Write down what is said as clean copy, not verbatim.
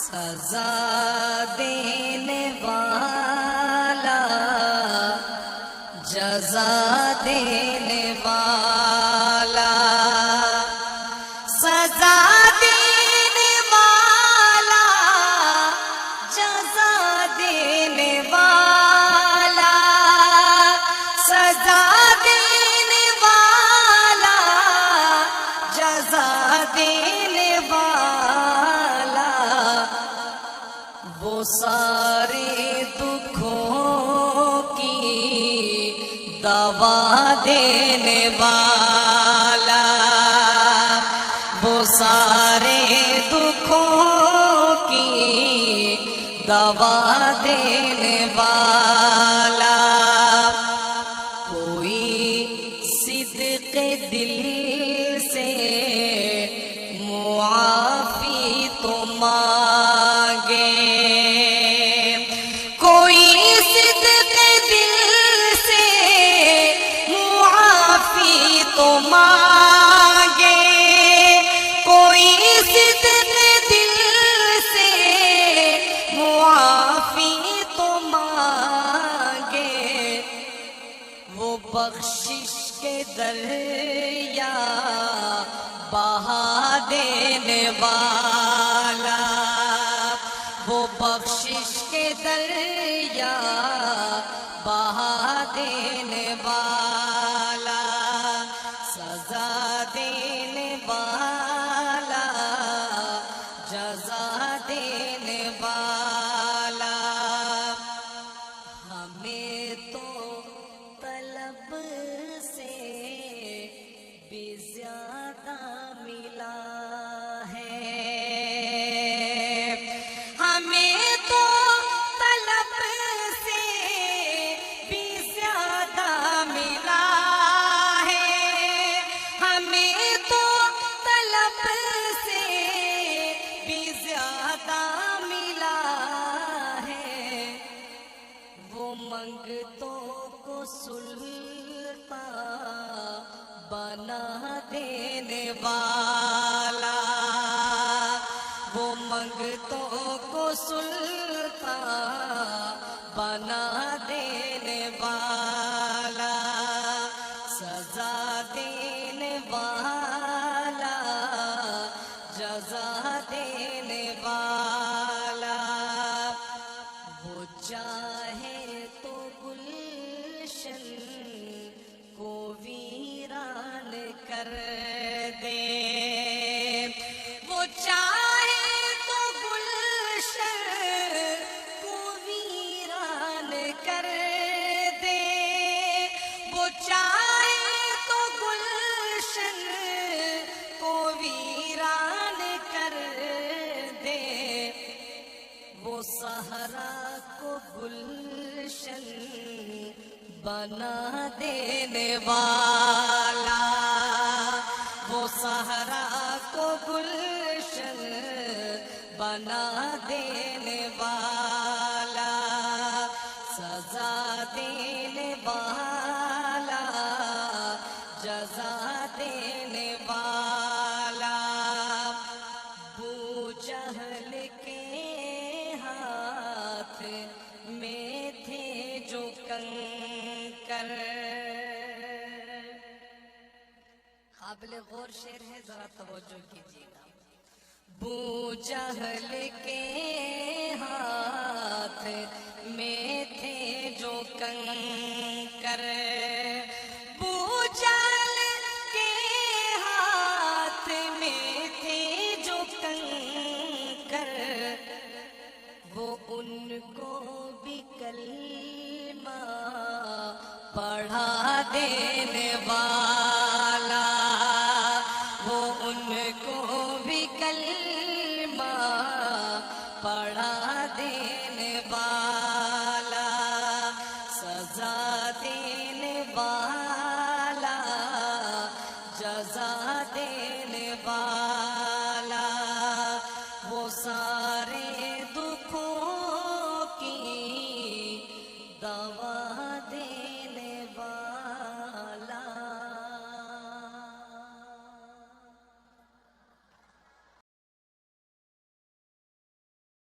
سزا دینے والا، جزا دینے والا، سزا دینے والا، جزا دینے والا، سزا دینے والا، جزا دینے والا، وہ سارے دکھوں کی دوا دینے والا، وہ سارے دکھوں کی دوا دینے والا، کوئی صدق دل سے معافی تو مانگے، کوئی صدق دل سے معافی تو مانگے، کوئی صدق دل سے معافی تو مانگے، وہ بخشش کے دریا بہا دینے والا، وہ بخشش کے دریا بہا دینے والا، سزا دینے والا، جزا دینے والا، ہمیں تو طلب سے بھی زیادہ ملا ہے، ہمیں تو طلب سے بھی زیادہ ملا ہے، ہمیں تو طلب سے بھی زیادہ ملا ہے، وہ منگتوں کو سلطان بنا دینے والا، وہ منگتوں کو سلطان بنا دینے والا، سزا دینے والا، جزا دینے والا، وہ چاہے تو گلشن کو ویران کر دے، وہ چاہے تو گلشن کو ویران کر دے، وہ چاہے تو گلشن کو ویران کر دے، وہ صحرا کو گلشن بنا دینے والا، وہ صحرا کو گلشن بنا دینے والا، سزا دینے والا، جزا دینے والا، ابو جہل کے ہاتھ میں تھے جو کنکر، قابل غور شعر ہے، ذرا توجہ کیجیے گا، ابو جہل کے ہاتھ میں تھے جو کنکر، ابو جہل کے ہاتھ میں تھے جو کنکر، وہ ان کو بھی کلمہ پڑھا دینے والا،